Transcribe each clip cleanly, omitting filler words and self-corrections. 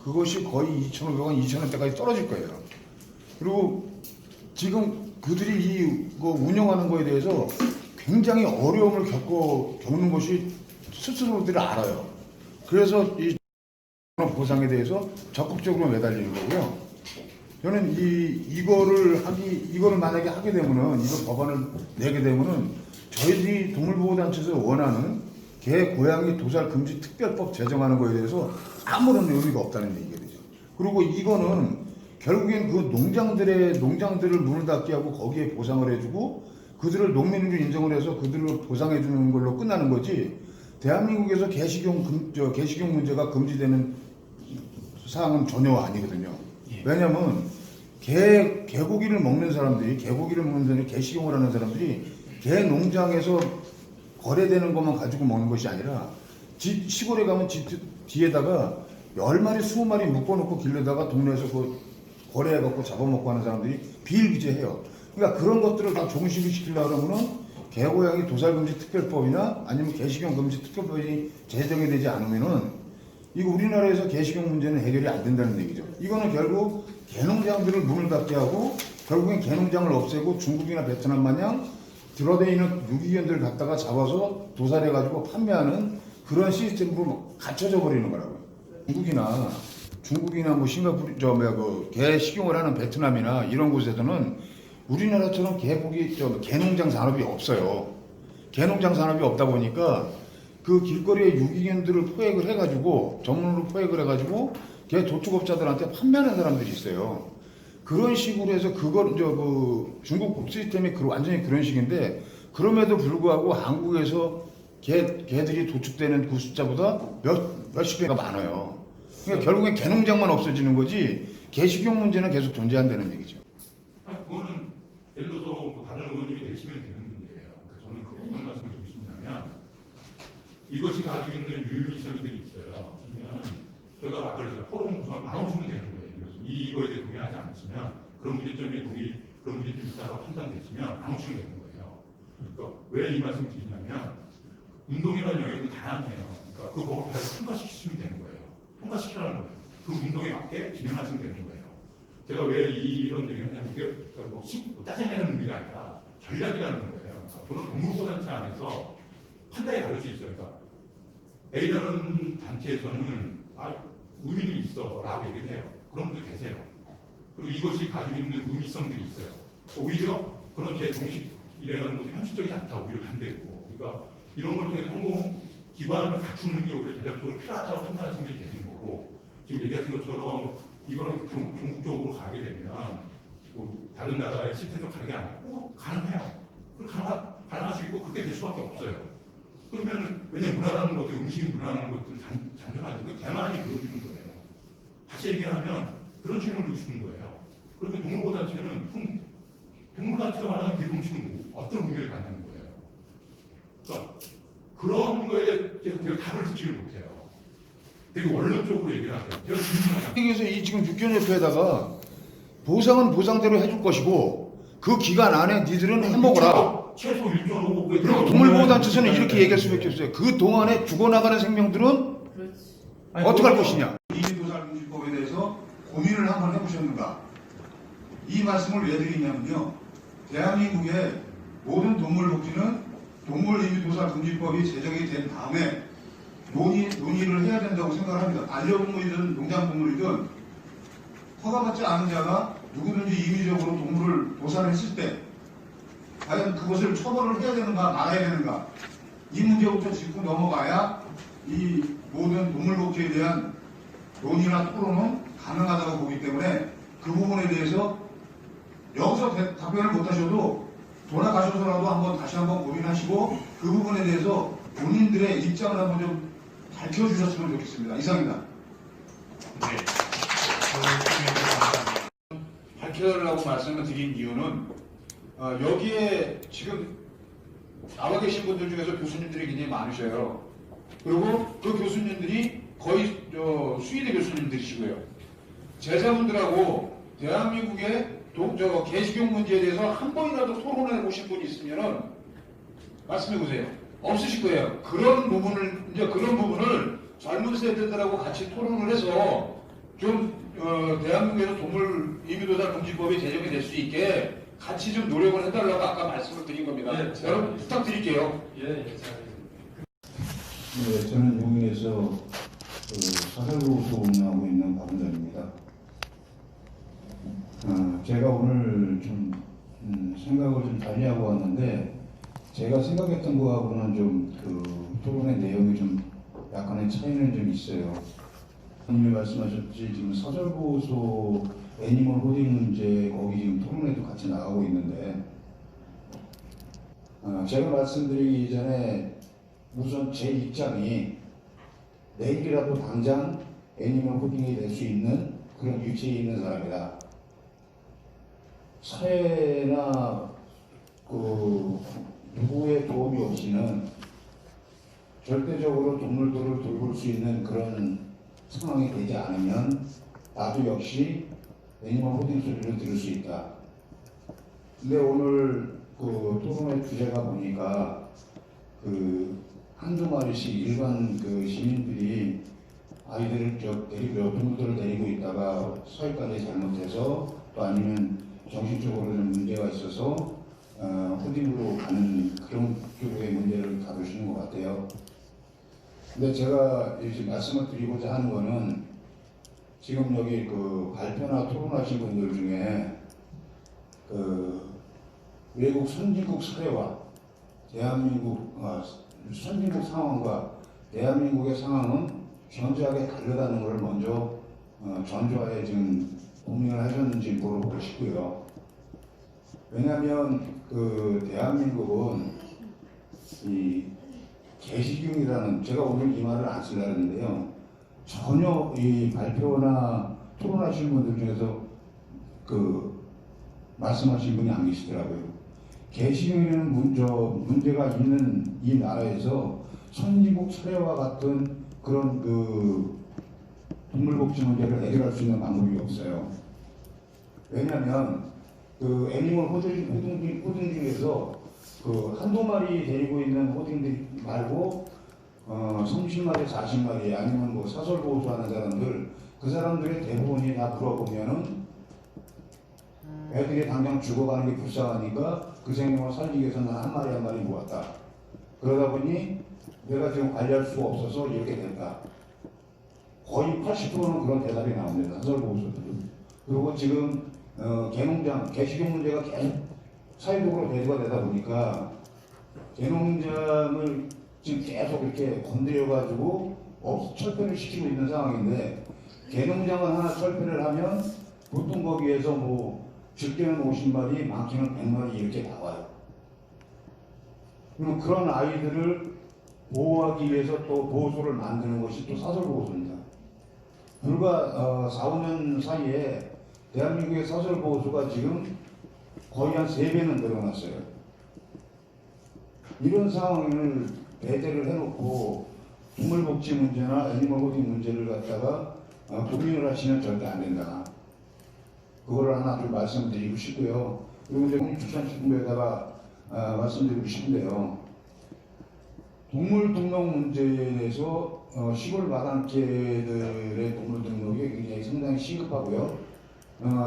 그것이 거의 2,500원, 2,000원대까지 떨어질 거예요. 그리고 지금 그들이 이거 운영하는 거에 대해서 굉장히 어려움을 겪는 것이 스스로들이 알아요. 그래서 이 보상에 대해서 적극적으로 매달리는 거고요. 저는 이거를 만약에 하게 되면은, 이거 법안을 내게 되면은, 저희들이 동물보호단체에서 원하는 개, 고양이 도살 금지 특별법 제정하는 거에 대해서 아무런 의미가 없다는 얘기가 되죠. 그리고 이거는 결국엔 그 농장들을 문을 닫게 하고 거기에 보상을 해주고 그들을 농민으로 인정을 해서 그들을 보상해주는 걸로 끝나는 거지, 대한민국에서 개식용 문제가 금지되는 사항은 전혀 아니거든요. 왜냐면 개고기를 먹는 사람들이, 개식용을 하는 사람들이 개 농장에서 거래되는 것만 가지고 먹는 것이 아니라 시골에 가면 집 뒤에다가 10마리, 20마리 묶어놓고 길러다가 동네에서 거래해갖고 잡아먹고 하는 사람들이 비일비재해요. 그러니까 그런 것들을 다 종식을 시키려고 그러면은 개고양이 도살금지 특별법이나 아니면 개식용 금지 특별법이 제정이 되지 않으면은 이거 우리나라에서 개식용 문제는 해결이 안 된다는 얘기죠. 이거는 결국 개농장들을 문을 닫게 하고 결국엔 개농장을 없애고 중국이나 베트남 마냥 들어다니는 유기견들을 갖다가 잡아서 도살해가지고 판매하는 그런 시스템으로 갖춰져 버리는 거라고요. 중국이나 뭐 싱가포르, 개 식용을 하는 베트남이나 이런 곳에서는 우리나라처럼 개농장 산업이 없어요. 개농장 산업이 없다 보니까 그 길거리에 유기견들을 포획을 해가지고, 전문으로 포획을 해가지고 개 도축업자들한테 판매하는 사람들이 있어요. 그런 식으로 해서 중국 시스템이 완전히 그런 식인데, 그럼에도 불구하고 한국에서 개들이 도축되는 그 숫자보다 몇십 배가 많아요. 그러니까 결국엔 개농장만 없어지는 거지 개식용 문제는 계속 존재한다는 얘기죠. 그거는 예를 들어서 뭐 다른 의원님이 내시면 되는 문제예요. 그러니까 저는 어떤 말씀을 드리고 싶냐면, 이것이 가지고 있는 유의미성들이 있어요. 저희가 아까 그랬어요. 포럼 구성을 나눠주면 되는 거예요. 이거에 대해 동의하지 않으시면, 그런 문제점이 그런 문제점이 있다고 판단되시면 나눠주면 되는 거예요. 그러니까 왜 이 말씀을 드리냐면, 운동이라는 영역은 다양해요. 그러니까 그 법을 잘 통과시키시면 되는 거예요. 통과시키라는 거예요. 그 운동에 맞게 진행하시면 되는 거예요. 제가 왜 이런 얘기를 하냐면, 이게 뭐 짜증내는 의미가 아니라 전략이라는 거예요. 저는 동물보호단체 안에서 판단이 다를 수 있어요. 그러니까 A라는 단체에서는 의미는 있어 라고 얘기를 해요. 그런 분들 계세요. 그리고 이것이 가지고 있는 의미성들이 있어요. 오히려 그런 제 정식이라는 것이 현실적이지 않다, 오히려 반대고. 그러니까 이런 걸 통해 성공 기반을 갖추는 게 오히려 대략적으로 필요하다고 판단하시는 게 되는 거고, 지금 얘기하신 것처럼 이거는 중국적으로 가게 되면 뭐 다른 나라의 시스템으로 가는 게 아니고 가능해요. 가능할 수 있고 그렇게 될 수밖에 없어요. 그러면 왜냐면 문화라는 것도, 음식 문화라는 것도 잔존하죠. 대만이 그러시는 거예요. 다시 얘기하면 그런 질문을 주시는 거예요. 그러면 동물보호단체는 동물단체가 말하는 개동식은 어떤 의미를 갖는 거예요. 그러니까 그런 거에 제가 답을 듣지를 못해요. 되게 원론적으로 얘기를 하세요. 제가 그래서 이 지금 육견협회에다가 보상은 보상대로 해줄 것이고 그 기간 안에 니들은 해먹어라. 최소 1.5억. 그리고 동물보호단체에서는 이렇게 얘기할 수밖에 없어요. 그 동안에 죽어나가는 생명들은 어떻게 할 것이냐. 이민도살금지법에 대해서 고민을 한번 해보셨는가. 이 말씀을 왜 드리냐면요, 대한민국의 모든 동물복지는 동물임의도살금지법이 제정이 된 다음에 논의를 해야 된다고 생각합니다. 반려동물이든 농장동물이든 허가받지 않은 자가 누구든지 임의적으로 동물을 도살했을 때 과연 그것을 처벌을 해야 되는가 말아야 되는가, 이 문제부터 짚고 넘어가야 이 모든 동물복지에 대한 논의나 토론은 가능하다고 보기 때문에 그 부분에 대해서 여기서 답변을 못하셔도 돌아가셔서라도 다시 한번 고민하시고 그 부분에 대해서 본인들의 입장을 한번 좀 밝혀주셨으면 좋겠습니다. 이상입니다. 네. 밝혀달라고 말씀을 드린 이유는 여기에 지금 나와 계신 분들 중에서 교수님들이 굉장히 많으셔요. 그리고 그 교수님들이 거의 수의대 교수님들이시고요. 제자분들하고 대한민국의 개식용 문제에 대해서 한 번이라도 토론해 보신 분이 있으면은 말씀해 보세요. 없으실 거예요. 그런 부분을 젊은 세대들하고 같이 토론을 해서 대한민국에서 동물 임의도살 금지법이 제정이 될 수 있게 같이 좀 노력을 해달라고 아까 말씀을 드린 겁니다. 여러분 부탁드릴게요. 예, 네, 저는 용인에서 사설보호소 운영하고 있는 박은정입니다. 제가 오늘 좀 생각을 좀 달리하고 왔는데 제가 생각했던 거하고는 좀 토론의 내용이 좀 약간의 차이는 좀 있어요. 님이 말씀하셨지 지금 사설보호소 애니멀 호딩 문제 거기 지금 토론회도 같이 나가고 있는데 제가 말씀드리기 전에 우선 제 입장이 내일이라도 당장 애니멀 호딩이 될 수 있는 그런 위치에 있는 사람이다. 사회나 누구의 도움이 없이는 절대적으로 동물들을 돌볼 수 있는 그런 상황이 되지 않으면 나도 역시 애니멀 호딩 소리를 들을 수 있다. 근데 오늘 토론회 주제가 보니까 한두 마리씩 일반 시민들이 아이들을 동물들을 데리고 있다가 사육관에 잘못해서 또 아니면 정신적으로 좀 문제가 있어서 호딩으로 가는 그런 쪽의 문제를 다루시는 것 같아요. 근데 제가 이제 말씀을 드리고자 하는 거는 지금 여기 발표나 토론하신 분들 중에 외국 선진국 사회와 대한민국 선진국 상황과 대한민국의 상황은 현저하게 다르다는 것을 먼저 전조하에 지금 고민을 하셨는지 물어보고 싶고요. 왜냐하면 대한민국은 이 개식용이라는 제가 오늘 이 말을 안 쓰려고 했는데요. 전혀 이 발표나 토론하시는 분들 중에서 말씀하신 분이 안 계시더라고요. 개식용이라는 문제가 있는 이 나라에서 선진국 사회와 같은 그런 동물복지 문제를 해결할 수 있는 방법이 없어요. 왜냐하면 애니멀 호딩 중에서 한두 마리 데리고 있는 호딩들 말고 30마리, 40마리 아니면 뭐 사설보호소 하는 사람들 그 사람들의 대부분이 다 물어보면은 애들이 당장 죽어가는 게 불쌍하니까 그 생명을 살리기 위해서 난 한 마리 한 마리 모았다. 그러다 보니 내가 지금 관리할 수가 없어서 이렇게 된다. 거의 80%는 그런 대답이 나옵니다. 사설보호소들은. 그리고 지금 개식용 문제가 계속 사회적으로 대두가 되다 보니까 개농장을 지금 계속 이렇게 건드려가지고 철폐를 시키고 있는 상황인데 개농장을 하나 철폐를 하면 보통 거기에서 뭐 적게는 50마리, 많게는 100마리 이렇게 나와요. 그럼 그런 아이들을 보호하기 위해서 또 보호소를 만드는 것이 또 사설보호소입니다. 불과 4, 5년 사이에 대한민국의 사설보호소가 지금 거의 한 3배는 늘어났어요. 이런 상황을 배제를 해놓고 동물복지 문제나 애니멀 호딩 문제를 갖다가 고민을 하시면 절대 안 된다. 그거를 하나 좀 말씀드리고 싶고요. 그리고 이제 국립축산식품부에다가 말씀드리고 싶은데요. 동물 등록 문제에 대해서 시골 마당개들의 동물 등록이 굉장히 상당히 시급하고요.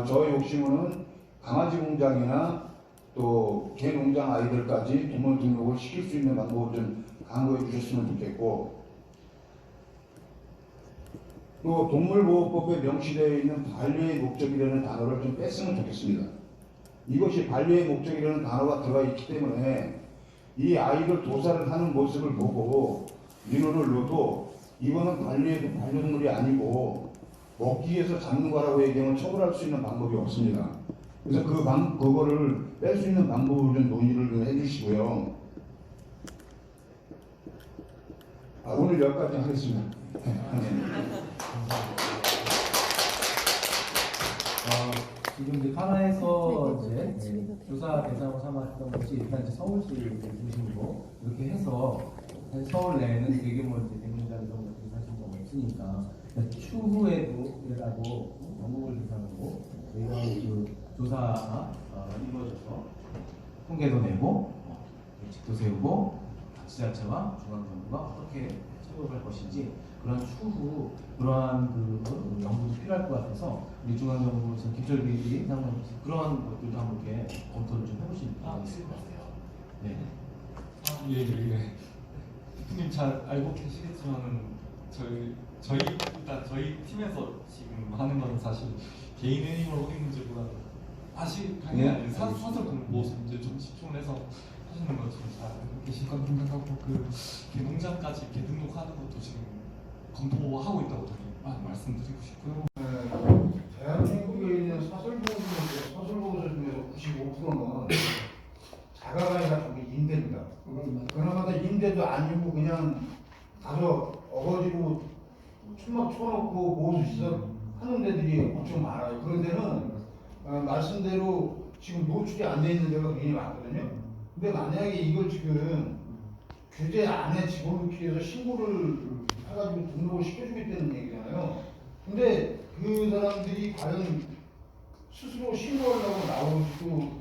저의 욕심은 강아지 공장이나 또 개 농장 아이들까지 동물 등록을 시킬 수 있는 방법을 좀 강구해 주셨으면 좋겠고, 또 동물보호법에 명시되어 있는 반려의 목적이라는 단어를 좀 뺐으면 좋겠습니다. 이것이 반려의 목적이라는 단어가 들어가 있기 때문에 이 아이들 도살을 하는 모습을 보고 민원을 넣어도 이거는 반려동물이 아니고 먹기 위해서 잡는 거라고 얘기하면 처벌할 수 있는 방법이 없습니다. 그래서 그거를 뺄 수 있는 방법을 좀 논의를 좀 해주시고요. 오늘 여기까지 하겠습니다. 지금 이제 하나에서 이제 조사 대상으로 삼았던 것이 일단 이제 서울시를 중심으로 이렇게 해서 사실 서울 내에는 대규모 이제 대문장 이런 것들이 사실 좀 없으니까 추후에도라도 전국을 대상으로 이런 조사가 이루어져서 통계도 내고 예측도 세우고 지자체와 중앙정부가 어떻게 참여할 것인지 그런 추후 그러한 그 연구도 필요할 것 같아서 우리 중앙정부에서 기술계획이 상관없이 그러한 것들도 한번 이렇게 검토를 좀 해보시는 필요가 있을 것 같아요. 네. 예. 대표님 잘 알고 계시겠지만은 저희 팀에서 지금 하는 건 사실 개인 애니멀 호갱 문제보다 아시간이 아닌 사설 공보 문제 좀 집중해서 하시는 것처럼 잘 알고 계실 건 생각하고 그 개농장까지 개등록하는 것도 지금 검토하고 있다고 말씀드리고 싶고요. 대한민국에 있는 사설보호소 중에서 95%는 자가가 아니라 전부 임대입니다. 그나마다 임대도 아니고 그냥 가서 어거지로 천막 쳐놓고 보호수시설 하는 데들이 엄청 많아요. 그런 데는 말씀대로 지금 노출이 안 돼 있는 데가 굉장히 많거든요. 근데 만약에 이걸 지금 규제 안에 집어넣기 위해서 신고를 해가지고 등록을 시켜주겠다는 얘기잖아요. 근데 그 사람들이 과연 스스로 신고하려고 나오지도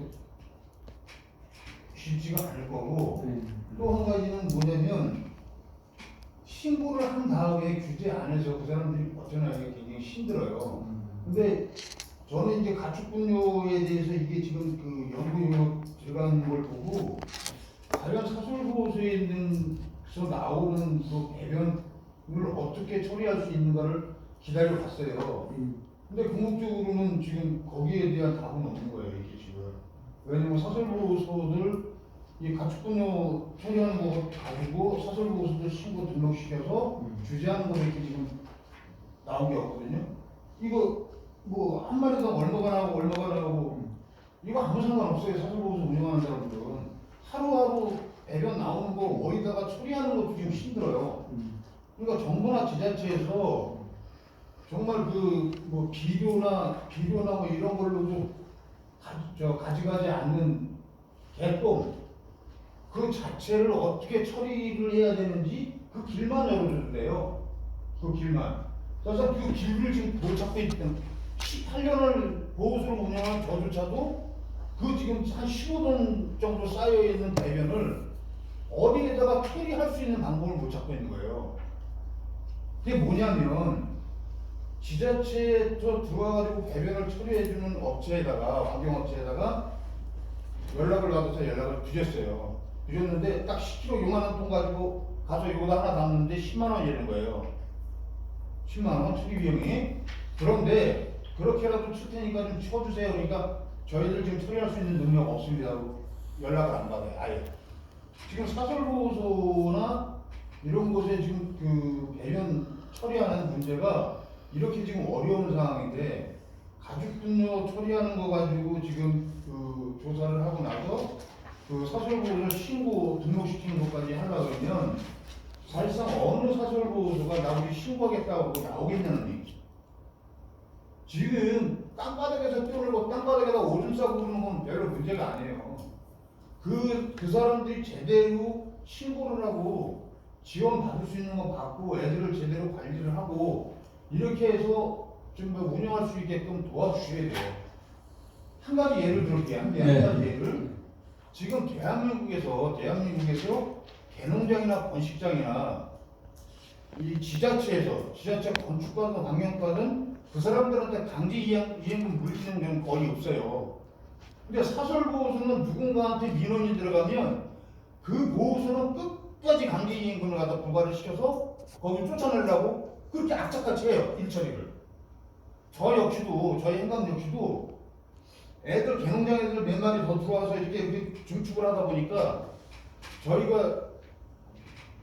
쉽지가 않을 거고, 또 한 가지는 뭐냐면 신고를 한 다음에 규제 안에서 그 사람들이 벗어나기가 굉장히 힘들어요. 근데 저는 이제 가축분뇨에 대해서 이게 지금 그 연구용으로 들어가는 걸 보고 과연 사설보호소에 있는서 나오는 그 배변을 어떻게 처리할 수 있는가를 기다려 봤어요. 근데 궁극적으로는 지금 거기에 대한 답은 없는 거예요, 이게 지금. 왜냐면 사설보호소들 이 가축분뇨 처리하는 거 가지고 사설보호소들 신고 등록시켜서 규제하는 거 이렇게 지금 나온 게 없거든요. 이거 뭐 한 마리당 얼마가 나오고 이거 아무 상관없어요. 사설보호소 운영하는 사람들은 하루하루 배변 나오는 거 어디다가 처리하는 것도 지금 힘들어요. 그러니까 정부나 지자체에서 정말 그 뭐 비료나 뭐 이런 걸로도 가져가지 않는 개똥 그 자체를 어떻게 처리를 해야 되는지 그 길만 열어줘도 돼요. 그 길만. 그래서 그 길을 지금 못 찾고 있던 18년을 보호소를 운영한 저조차도 그 지금 한 15돈 정도 쌓여있는 배변을 어디에다가 처리할 수 있는 방법을 못 찾고 있는 거예요. 그게 뭐냐면 지자체에 들어와가지고 배변을 처리해주는 업체에다가 환경업체에다가 연락을 받아서 연락을 드렸어요. 드렸는데 딱 10kg 요만한 통 가지고 가서 이거다 하나 담는데 10만 원이라는 거예요. 10만 원 처리 비용이. 그런데 그렇게라도 칠 테니까 좀 쳐주세요. 그러니까 저희들 지금 처리할 수 있는 능력 없습니다. 연락을 안 받아요. 아예. 지금 사설보호소나 이런 곳에 지금 그 배변 처리하는 문제가 이렇게 지금 어려운 상황인데 가축분뇨 처리하는 거 가지고 지금 그 조사를 하고 나서 그 사설보호소 신고 등록시키는 것까지 하려고 그러면 사실상 어느 사설보호소가 나우리 신고하겠다고 나오겠냐는 얘기죠. 지금 땅바닥에서 뛰어놀고 땅바닥에다 오줌 싸고 그러는 건 별로 문제가 아니에요. 그 사람들이 제대로 신고를 하고 지원 받을 수 있는 거 받고 애들을 제대로 관리를 하고 이렇게 해서 좀 운영할 수 있게끔 도와주셔야 돼요. 한 가지 예를 들을게요. 한 가지 예를. 지금 대한민국에서 개농장이나 번식장이나 이 지자체 건축가든 환경가든 그 사람들한테 강제 이행금 물리는 경우는 거의 없어요. 근데 사설보호소는 누군가한테 민원이 들어가면 그 보호소는 끝까지 강제 이행금을 갖다 부과를 시켜서 거기 쫓아내려고 그렇게 악착같이 해요. 일처리를. 저희 행감 역시도 애들 개농장 애들 몇 마리 더 들어와서 이렇게 중축을 하다 보니까 저희가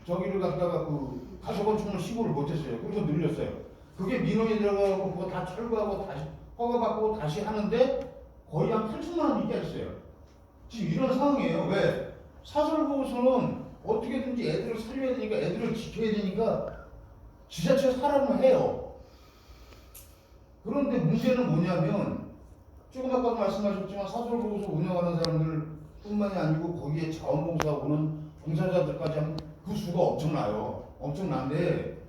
저기를 갖다가 그 가소건축물 신고를 못했어요. 그리고 늘렸어요. 그게 민원이 들어가고 그거 다 철거하고 다시 허가받고 다시 하는데 거의 한 8천만 원 있겠어요. 지금 이런 상황이에요. 왜? 사설보호소는 어떻게든지 애들을 살려야 되니까 애들을 지켜야 되니까 지자체 사람을 해요. 그런데 문제는 뭐냐면 조금 아까도 말씀하셨지만 사설보호소 운영하는 사람들 뿐만이 아니고 거기에 자원봉사하고는 봉사자들까지 하면 그 수가 엄청나요. 엄청난데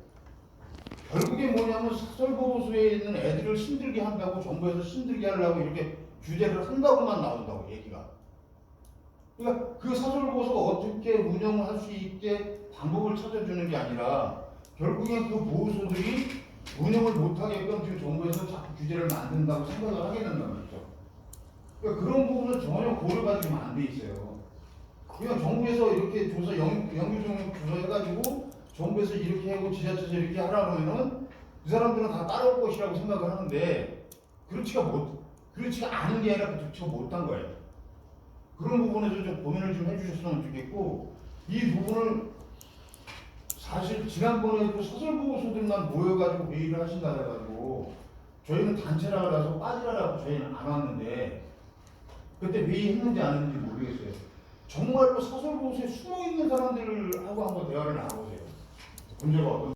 결국에 뭐냐면 사설보호소에 있는 애들을 힘들게 한다고 정부에서 힘들게 하려고 이렇게 규제를 한다고만 나온다고 얘기가. 그러니까 그 사설보호소가 어떻게 운영을 할 수 있게 방법을 찾아주는 게 아니라 결국엔 그 보호소들이 운영을 못하게끔 지금 정부에서 자꾸 규제를 만든다고 생각을 하게 된단 말이죠. 그러니까 그런 부분은 전혀 고려가 지금 안 돼 있어요. 그냥 정부에서 이렇게 조사, 영유증 조사해가지고 정부에서 이렇게 하고 지자체에서 이렇게 하라 그러면은 이 사람들은 다 따라올 것이라고 생각을 하는데 그렇지가 않은 게 아니라 그렇지가 못한 거예요. 그런 부분에서 좀 고민을 좀 해주셨으면 좋겠고, 이 부분을 사실 지난번에도 사설보호소들만 모여가지고 회의를 하신다 해가지고 저희는 단체라 그래서 빠지라고 저희는 안 왔는데 그때 회의했는지 안 했는지 모르겠어요. 정말로 사설보호소에 숨어있는 사람들하고 한번 대화를 나눠보세요. 문제가 어떤